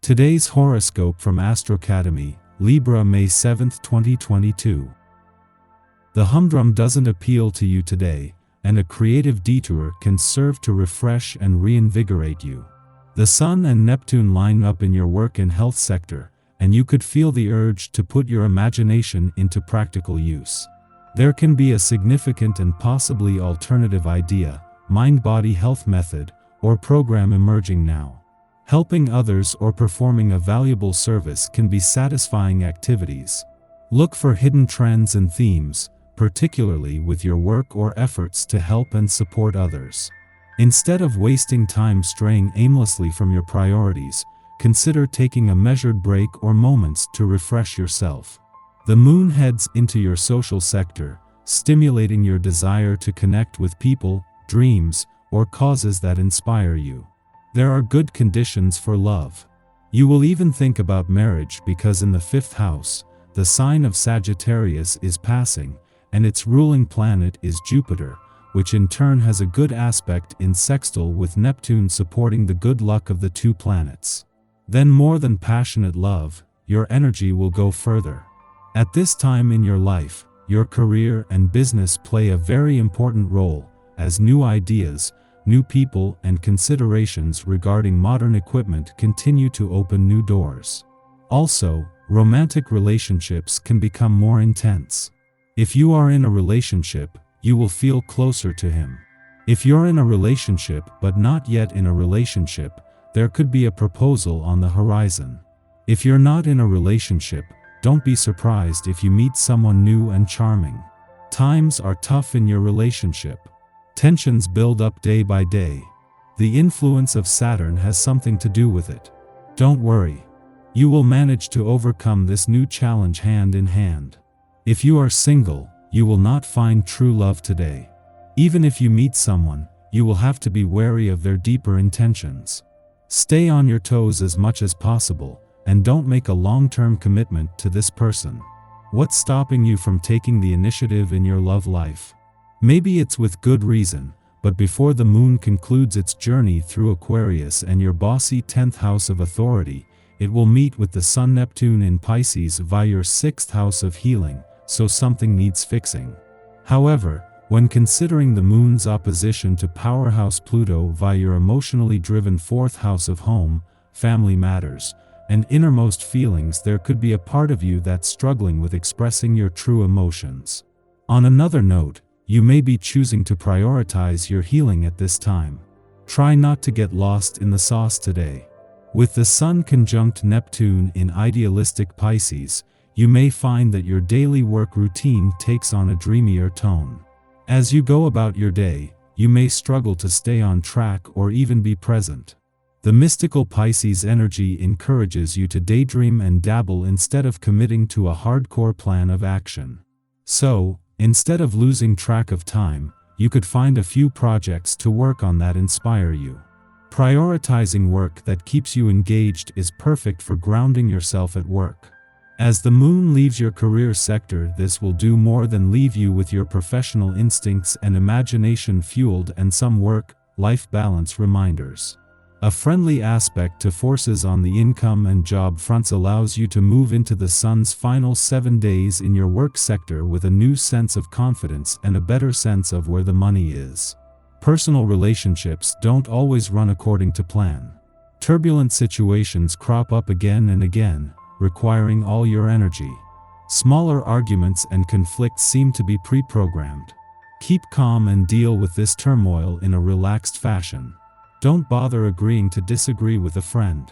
Today's horoscope from Astrocademy, Libra May 7, 2022. The humdrum doesn't appeal to you today, and a creative detour can serve to refresh and reinvigorate you. The Sun and Neptune line up in your work and health sector, and you could feel the urge to put your imagination into practical use. There can be a significant and possibly alternative idea, mind-body health method, or program emerging now. Helping others or performing a valuable service can be satisfying activities. Look for hidden trends and themes, particularly with your work or efforts to help and support others. Instead of wasting time straying aimlessly from your priorities, consider taking a measured break or moments to refresh yourself. The moon heads into your social sector, stimulating your desire to connect with people, dreams, or causes that inspire you. There are good conditions for love. You will even think about marriage because in the 5th house, the sign of Sagittarius is passing, and its ruling planet is Jupiter, which in turn has a good aspect in sextile with Neptune supporting the good luck of the two planets. Then more than passionate love, your energy will go further. At this time in your life, your career and business play a very important role, as new ideas, new people and considerations regarding modern equipment continue to open new doors. Also, romantic relationships can become more intense. If you are in a relationship, you will feel closer to him. If you're in a relationship but not yet in a relationship, there could be a proposal on the horizon. If you're not in a relationship, don't be surprised if you meet someone new and charming. Times are tough in your relationship. Tensions build up day by day. The influence of Saturn has something to do with it. Don't worry. You will manage to overcome this new challenge hand in hand. If you are single, you will not find true love today. Even if you meet someone, you will have to be wary of their deeper intentions. Stay on your toes as much as possible, and don't make a long-term commitment to this person. What's stopping you from taking the initiative in your love life? Maybe it's with good reason, but before the moon concludes its journey through Aquarius and your bossy 10th house of authority, it will meet with the Sun-Neptune in Pisces via your 6th house of healing, so something needs fixing. However, when considering the moon's opposition to powerhouse Pluto via your emotionally driven 4th house of home, family matters, and innermost feelings, there could be a part of you that's struggling with expressing your true emotions. On another note, you may be choosing to prioritize your healing at this time. Try not to get lost in the sauce today. With the Sun conjunct Neptune in idealistic Pisces, you may find that your daily work routine takes on a dreamier tone. As you go about your day, you may struggle to stay on track or even be present. The mystical Pisces energy encourages you to daydream and dabble instead of committing to a hardcore plan of action. So, instead of losing track of time, you could find a few projects to work on that inspire you. Prioritizing work that keeps you engaged is perfect for grounding yourself at work. As the moon leaves your career sector, this will do more than leave you with your professional instincts and imagination fueled and some work-life balance reminders. A friendly aspect to forces on the income and job fronts allows you to move into the Sun's final 7 days in your work sector with a new sense of confidence and a better sense of where the money is. Personal relationships don't always run according to plan. Turbulent situations crop up again and again, requiring all your energy. Smaller arguments and conflicts seem to be pre-programmed. Keep calm and deal with this turmoil in a relaxed fashion. Don't bother agreeing to disagree with a friend.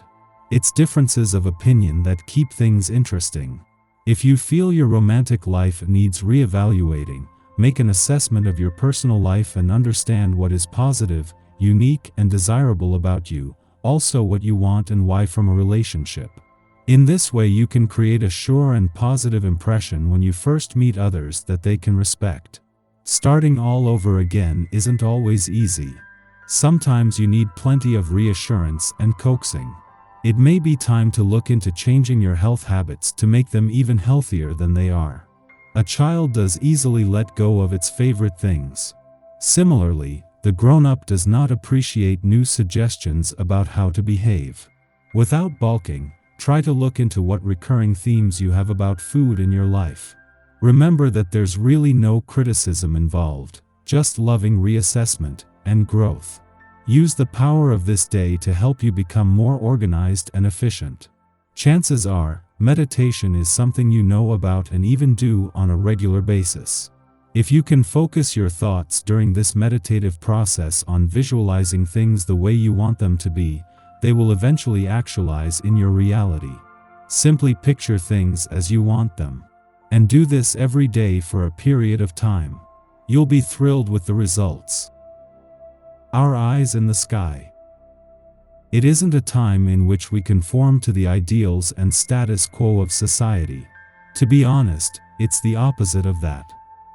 It's differences of opinion that keep things interesting. If you feel your romantic life needs reevaluating, make an assessment of your personal life and understand what is positive, unique, and desirable about you, also what you want and why from a relationship. In this way, you can create a sure and positive impression when you first meet others that they can respect. Starting all over again isn't always easy. Sometimes you need plenty of reassurance and coaxing. It may be time to look into changing your health habits to make them even healthier than they are. A child does easily let go of its favorite things. Similarly, the grown-up does not appreciate new suggestions about how to behave. Without balking, try to look into what recurring themes you have about food in your life. Remember that there's really no criticism involved, just loving reassessment and growth. Use the power of this day to help you become more organized and efficient. Chances are, meditation is something you know about and even do on a regular basis. If you can focus your thoughts during this meditative process on visualizing things the way you want them to be, they will eventually actualize in your reality. Simply picture things as you want them. And do this every day for a period of time. You'll be thrilled with the results. Our eyes in the sky. It isn't a time in which we conform to the ideals and status quo of society. To be honest, it's the opposite of that.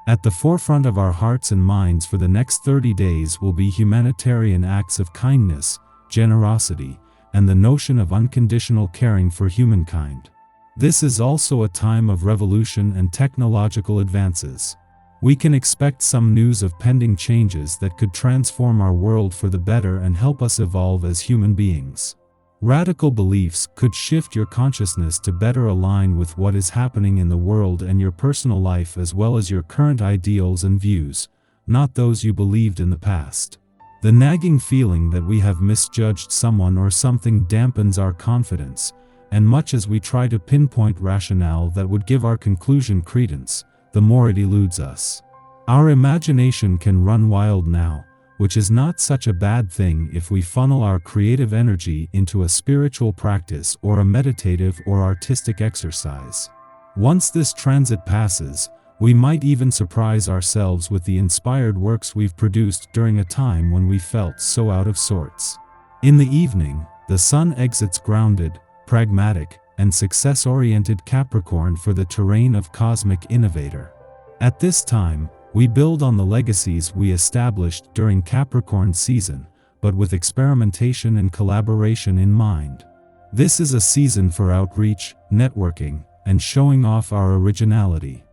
At the forefront of our hearts and minds for the next 30 days will be humanitarian acts of kindness, generosity, and the notion of unconditional caring for humankind. This is also a time of revolution and technological advances. We can expect some news of pending changes that could transform our world for the better and help us evolve as human beings. Radical beliefs could shift your consciousness to better align with what is happening in the world and your personal life, as well as your current ideals and views, not those you believed in the past. The nagging feeling that we have misjudged someone or something dampens our confidence, and much as we try to pinpoint rationale that would give our conclusion credence, the more it eludes us. Our imagination can run wild now, which is not such a bad thing if we funnel our creative energy into a spiritual practice or a meditative or artistic exercise. Once this transit passes, we might even surprise ourselves with the inspired works we've produced during a time when we felt so out of sorts. In the evening, the sun exits grounded, pragmatic, and success-oriented Capricorn for the terrain of cosmic innovator. At this time, we build on the legacies we established during Capricorn season, but with experimentation and collaboration in mind. This is a season for outreach, networking, and showing off our originality.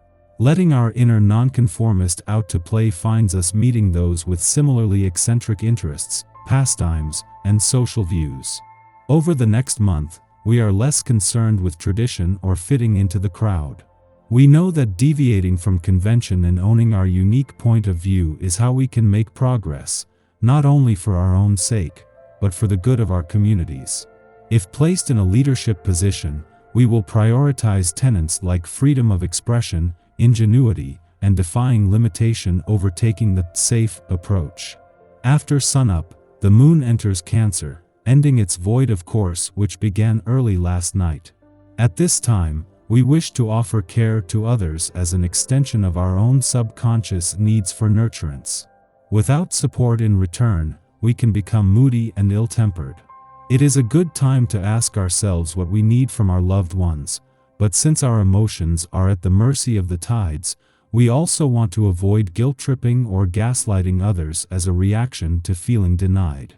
Letting our inner nonconformist out to play finds us meeting those with similarly eccentric interests, pastimes, and social views. Over the next month, we are less concerned with tradition or fitting into the crowd. We know that deviating from convention and owning our unique point of view is how we can make progress, not only for our own sake, but for the good of our communities. If placed in a leadership position, we will prioritize tenets like freedom of expression, ingenuity, and defying limitation over taking the safe approach. After sunup, the moon enters Cancer, ending its void of course which began early last night. At this time, we wish to offer care to others as an extension of our own subconscious needs for nurturance. Without support in return, we can become moody and ill-tempered. It is a good time to ask ourselves what we need from our loved ones, but since our emotions are at the mercy of the tides, we also want to avoid guilt-tripping or gaslighting others as a reaction to feeling denied.